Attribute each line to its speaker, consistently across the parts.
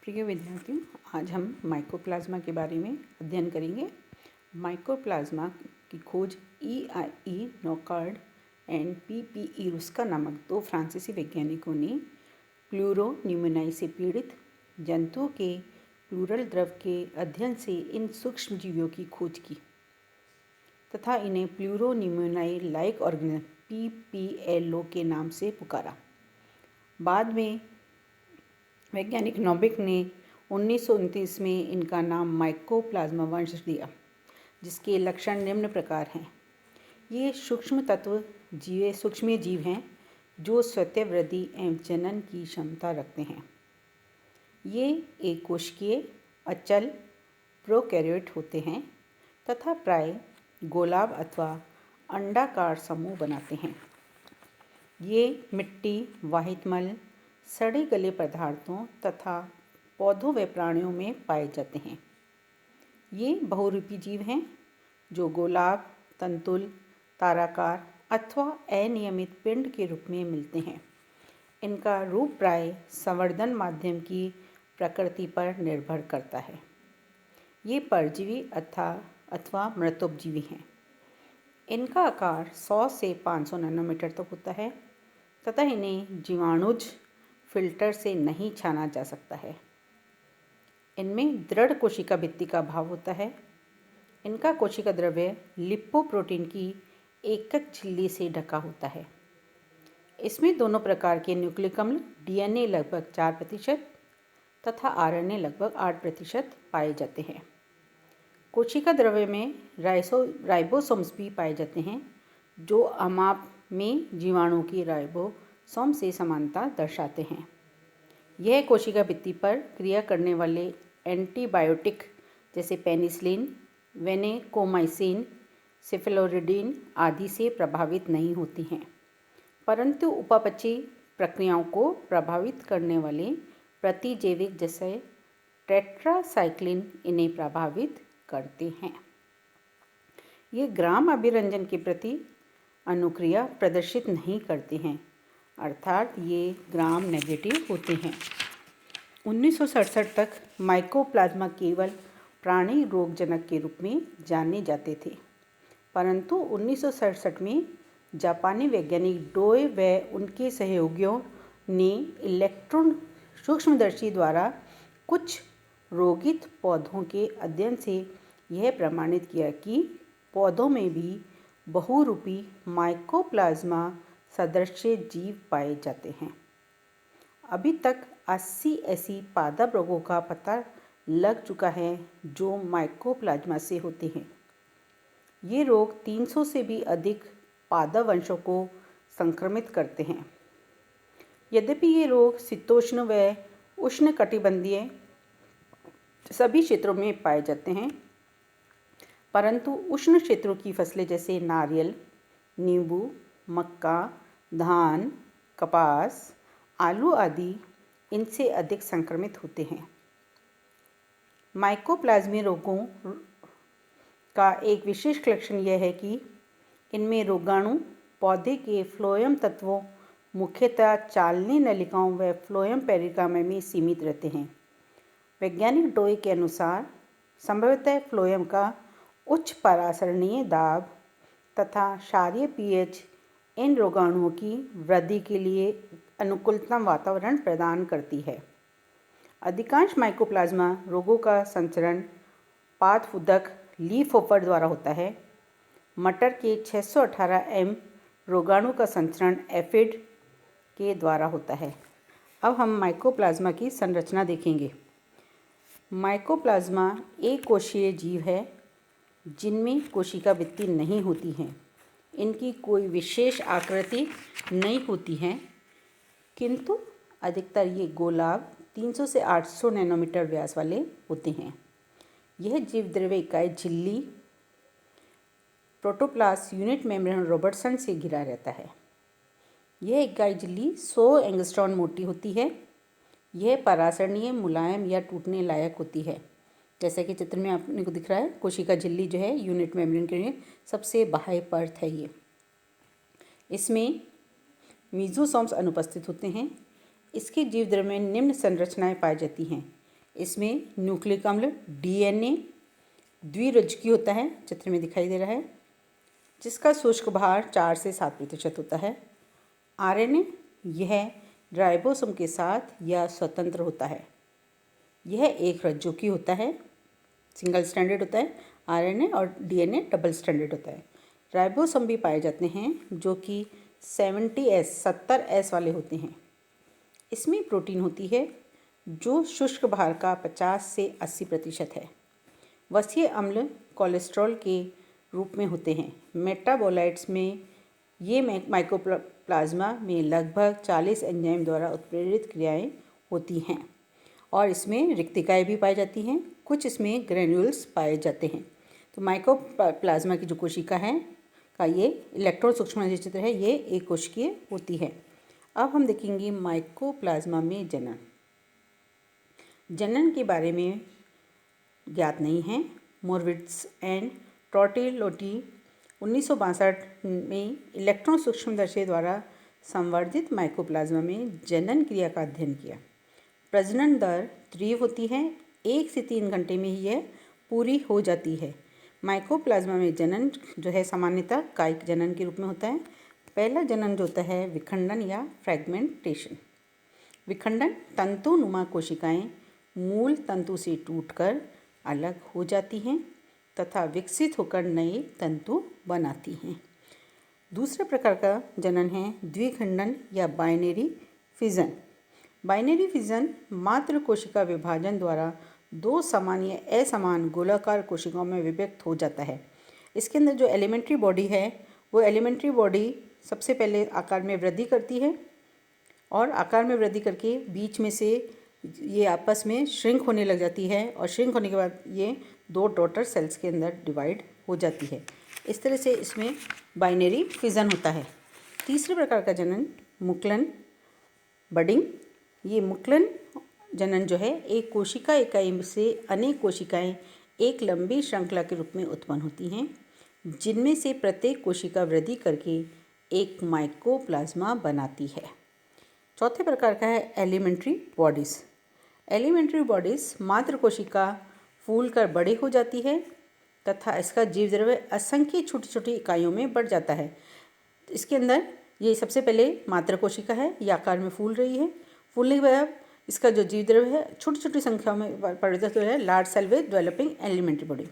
Speaker 1: प्रिय विद्यार्थियों, आज हम माइकोप्लाज्मा के बारे में अध्ययन करेंगे। माइकोप्लाज्मा की खोज ई नॉकार्ड एंड पी रुस्का नामक दो फ्रांसीसी वैज्ञानिकों ने प्लूरोन्यूमोनाई से पीड़ित जंतुओं के प्लूरल द्रव के अध्ययन से इन सूक्ष्म जीवियों की खोज की तथा इन्हें प्लूरोन्यूमोनाई लाइक ऑर्गेनिज्म PPLO के नाम से पुकारा। बाद में वैज्ञानिक नोबिक ने 1929 में इनका नाम माइकोप्लाज्मा वंश दिया, जिसके लक्षण निम्न प्रकार हैं। ये सूक्ष्म जीव हैं जो स्वतः वृद्धि एवं जनन की क्षमता रखते हैं। ये एक कोशिकीय अचल प्रोकैरियोट होते हैं तथा प्राय गोलाभ अथवा अंडाकार समूह बनाते हैं। ये मिट्टी, वाहित मल, सड़े गले पदार्थों तथा पौधों व प्राणियों में पाए जाते हैं। ये बहुरूपी जीव हैं जो गोलाभ, तंतुल, ताराकार अथवा अनियमित पिंड के रूप में मिलते हैं। इनका रूप प्राय संवर्धन माध्यम की प्रकृति पर निर्भर करता है। ये परजीवी अथवा मृतोपजीवी हैं। इनका आकार 100 से 500 नैनोमीटर तक होता है तथा इन्हें जीवाणुज फिल्टर से नहीं छाना जा सकता है। इनमें दृढ़ कोशिका भित्ति का अभाव होता है। इनका कोशिका द्रव्य लिपोप्रोटीन की एकक झिल्ली से ढका होता है। इसमें दोनों प्रकार के न्यूक्लिक अम्ल DNA लगभग 4% तथा RNA लगभग 8% पाए जाते हैं। कोशिका द्रव्य में राइबोसोम्स भी पाए जाते हैं, जो अमाप में जीवाणु की राइबोसोम से समानता दर्शाते हैं। यह कोशिका भित्ति पर क्रिया करने वाले एंटीबायोटिक जैसे पेनिसिलिन, वेनेकोमाइसिन, सेफेलोरिडीन आदि से प्रभावित नहीं होती हैं, परंतु उपापचयी प्रक्रियाओं को प्रभावित करने वाले प्रतिजैविक जैसे टेट्रासाइक्लिन इन्हें प्रभावित करते हैं। ये ग्राम अभिरंजन के प्रति अनुक्रिया प्रदर्शित नहीं करते हैं, अर्थात ये ग्राम नेगेटिव होते हैं। 1967 तक माइकोप्लाज्मा केवल प्राणी रोगजनक के रूप में जाने जाते थे, परंतु 1967 में जापानी वैज्ञानिक डोए व उनके सहयोगियों ने इलेक्ट्रॉन सूक्ष्मदर्शी द्वारा कुछ रोगित पौधों के अध्ययन से यह प्रमाणित किया कि पौधों में भी बहुरूपी माइकोप्लाज्मा सदृश जीव पाए जाते हैं। अभी तक 80 ऐसी पादप रोगों का पता लग चुका है जो माइकोप्लाज्मा से होते हैं। ये रोग 300 से भी अधिक पादप वंशों को संक्रमित करते हैं। यद्यपि ये रोग शीतोष्ण व उष्णकटिबंधीय सभी क्षेत्रों में पाए जाते हैं, परंतु उष्ण क्षेत्रों की फसलें जैसे नारियल, नींबू, मक्का, धान, कपास, आलू आदि इनसे अधिक संक्रमित होते हैं। माइकोप्लाज्मी रोगों का एक विशेष लक्षण यह है कि इनमें रोगाणु पौधे के फ्लोएम तत्वों, मुख्यतः चालनी नलिकाओं व फ्लोएम पेरिकार्प में सीमित रहते हैं। वैज्ञानिक डोए के अनुसार संभवतः फ्लोएम का उच्च परासरणीय दाब तथा क्षारीय pH इन रोगाणुओं की वृद्धि के लिए अनुकूलतम वातावरण प्रदान करती है। अधिकांश माइकोप्लाज्मा रोगों का संचरण पादफुदक लीफ होपर द्वारा होता है। मटर के 618M रोगाणु का संचरण एफिड के द्वारा होता है। अब हम माइकोप्लाज्मा की संरचना देखेंगे। माइकोप्लाज्मा एक कोशीय जीव है जिनमें कोशिका भित्ति नहीं होती है। इनकी कोई विशेष आकृति नहीं होती है, किंतु अधिकतर ये गोलाभ 300 से 800 नैनोमीटर व्यास वाले होते हैं। यह जीव द्रव्य इकाई झिल्ली प्रोटोप्लास्ट यूनिट मेम्ब्रेन रॉबर्टसन से घिरा रहता है। यह इकाई झिल्ली 100 एंगस्ट्रॉन मोटी होती है। यह परासरणीय, मुलायम या टूटने लायक होती है। जैसे कि चित्र में आपने को दिख रहा है, कोशिका झिल्ली जो है यूनिट मेम्ब्रेन के लिए सबसे बाह्य परत है। ये इसमें मीजोसोम्स अनुपस्थित होते हैं। इसके जीव द्रव्य में निम्न संरचनाएं पाई जाती हैं। इसमें न्यूक्लिक अम्ल DNA द्विरज्जुकी होता है, चित्र में दिखाई दे रहा है, जिसका शुष्क भार 4 से 7% होता है। RNA यह राइबोसोम के साथ या स्वतंत्र होता है। यह एक रज्जुकी होता है, सिंगल स्ट्रैंडेड होता है। RNA और DNA डबल स्ट्रैंडेड होता है। राइबोसोम भी पाए जाते हैं जो कि 70S वाले होते हैं। इसमें प्रोटीन होती है जो शुष्क भार का 50 से 80% है। वसीय अम्ल कोलेस्ट्रॉल के रूप में होते हैं। मेटाबोलाइट्स में ये माइकोप्लाज्मा में लगभग 40 एंजाइम द्वारा उत्प्रेरित क्रियाएं होती हैं और इसमें रिक्तिकाएँ भी पाई जाती हैं। कुछ इसमें ग्रेन्यूल्स पाए जाते हैं। तो माइकोप्लाज्मा की जो कोशिका है का ये इलेक्ट्रॉन सूक्ष्म चित्र है, ये एक कोशिकीय होती है। अब हम देखेंगे माइकोप्लाज्मा में जनन। जनन के बारे में ज्ञात नहीं है। मोरविट्ज एंड टॉर्टिलोटी 1962 में इलेक्ट्रॉन सूक्ष्मदर्शी द्वारा संवर्धित माइकोप्लाज्मा में जनन क्रिया का अध्ययन किया। प्रजनन दर तीव्र होती है, 1 से 3 घंटे में ही यह पूरी हो जाती है। माइकोप्लाज्मा में जनन जो है सामान्यतः कायिक जनन के रूप में होता है। पहला जनन जो होता है विखंडन या फ्रेगमेंटेशन। विखंडन तंतुनुमा कोशिकाएं मूल तंतु से टूटकर अलग हो जाती हैं तथा विकसित होकर नए तंतु बनाती हैं। दूसरे प्रकार का जनन है द्विखंडन या बाइनरी फिजन। बाइनरी फिजन मात्र कोशिका विभाजन द्वारा 2 समान या असमान गोलाकार कोशिकाओं में विभक्त हो जाता है। इसके अंदर जो एलिमेंट्री बॉडी है वो एलिमेंट्री बॉडी सबसे पहले आकार में वृद्धि करती है और आकार में वृद्धि करके बीच में से ये आपस में श्रिंक होने लग जाती है और श्रिंक होने के बाद ये 2 डॉटर सेल्स के अंदर डिवाइड हो जाती है। इस तरह से इसमें बाइनरी फिजन होता है। तीसरे प्रकार का जनन मुकुलन बडिंग। ये मुकुलन जनन जो है एक कोशिका इकाई से अनेक कोशिकाएं एक लंबी श्रृंखला के रूप में उत्पन्न होती हैं, जिनमें से प्रत्येक कोशिका वृद्धि करके एक माइकोप्लाज्मा बनाती है। चौथे प्रकार का है एलिमेंट्री बॉडीज़। एलिमेंट्री बॉडीज़ मात्र कोशिका फूलकर बड़े हो जाती है तथा इसका जीव द्रव्य असंख्य छोटी छोटी इकाइयों में बढ़ जाता है। इसके अंदर ये सबसे पहले मात्र कोशिका है, ये आकार में फूल रही है। फूलने के बाद इसका जो जीव द्रव्य है छोटी छोटी संख्या में परिवर्तित हो रहा है। Large cell with developing elementary body,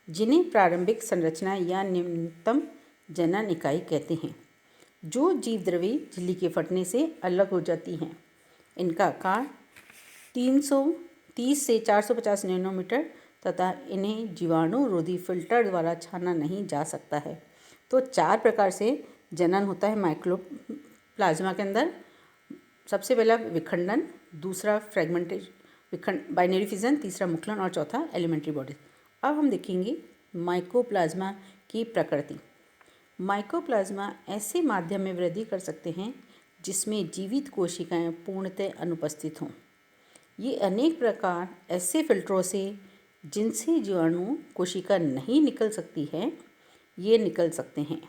Speaker 1: जिन्हें प्रारंभिक संरचना या निम्नतम जनन इकाई कहते हैं, जो जीव द्रव्य झिल्ली के फटने से अलग हो जाती हैं। इनका आकार 330 से 450 नैनोमीटर तथा इन्हें जीवाणुरोधी फिल्टर द्वारा छाना नहीं जा सकता है। तो 4 प्रकार से जनन होता है माइकोप्लाज्मा के अंदर। सबसे पहला विखंडन, दूसरा फ्रेगमेंटेशन बाइनरी फिजन, तीसरा मुकुलन और चौथा एलिमेंट्री बॉडी। अब हम देखेंगे माइकोप्लाज्मा की प्रकृति। माइकोप्लाज्मा ऐसे माध्यम में वृद्धि कर सकते हैं जिसमें जीवित कोशिकाएं पूर्णतः अनुपस्थित हों। ये अनेक प्रकार ऐसे फिल्टरों से जिनसे जीवाणु कोशिका नहीं निकल सकती है, ये निकल सकते हैं।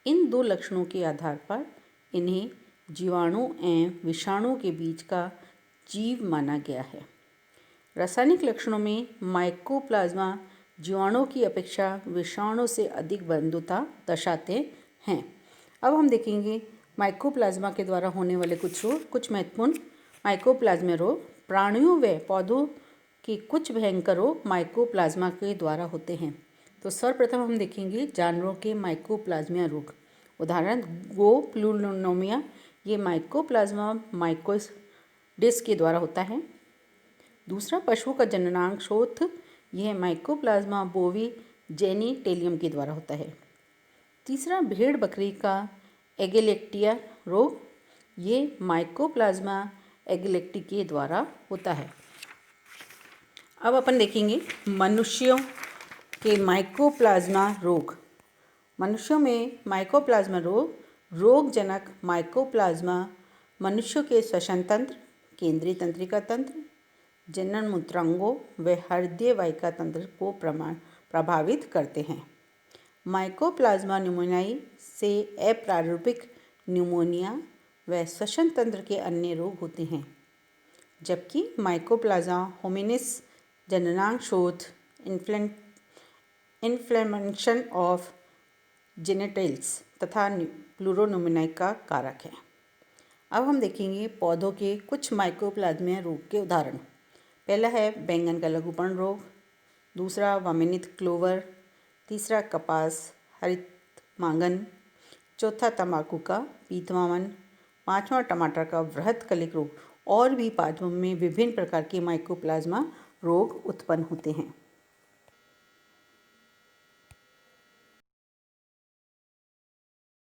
Speaker 1: इन 2 लक्षणों के आधार पर इन्हें जीवाणु एवं विषाणु के बीच का जीव माना गया है। रासायनिक लक्षणों में माइकोप्लाज्मा जीवाणु की अपेक्षा विषाणु से अधिक बंधुता दर्शाते हैं। अब हम देखेंगे माइकोप्लाज्मा के द्वारा होने वाले कुछ रोग। कुछ महत्वपूर्ण माइकोप्लाज्मा रोग। प्राणियों व पौधों के कुछ भयंकर रोग माइकोप्लाज्मा के द्वारा होते हैं। तो सर्वप्रथम हम देखेंगे जानवरों के माइकोप्लाज्मा रोग। उदाहरण गो प्लूमोनिया, ये माइकोप्लाज्मा माइकोइडिस के द्वारा होता है। दूसरा पशुओं का जननांग शोथ, यह माइकोप्लाज्मा बोवी जेनिटेलियम के द्वारा होता है। तीसरा भेड़ बकरी का एगेलेक्टिया रोग, ये माइकोप्लाज्मा एगेलेक्टी के द्वारा होता है। अब अपन देखेंगे मनुष्यों के माइकोप्लाज्मा रोग। मनुष्यों में माइकोप्लाज्मा रोग रोगजनक माइकोप्लाज्मा मनुष्यों के श्वसन तंत्र, केंद्रीय तंत्रिका तंत्र, जनन मूत्रांगों व हृदय वाहिका तंत्र को प्रभावित करते हैं। माइकोप्लाज्मा न्यूमोनियाई से अप्रारूपिक न्यूमोनिया व श्वसन तंत्र के अन्य रोग होते हैं। जबकि माइकोप्लाज्मा होमिनिस जननांग शोथ इन्फ्लेमेशन ऑफ जेनिटल्स तथा प्लूरोनोमिनाई का कारक है। अब हम देखेंगे पौधों के कुछ माइकोप्लाज्मीय रोग के उदाहरण। पहला है बैंगन का लघुपर्ण रोग, दूसरा वामिनित क्लोवर, तीसरा कपास हरित मांगन, चौथा तंबाकू का पीतमावन, पांचवा टमाटर का वृहत कलिक रोग और भी पादपों में विभिन्न प्रकार के माइकोप्लाज्मा रोग उत्पन्न होते हैं।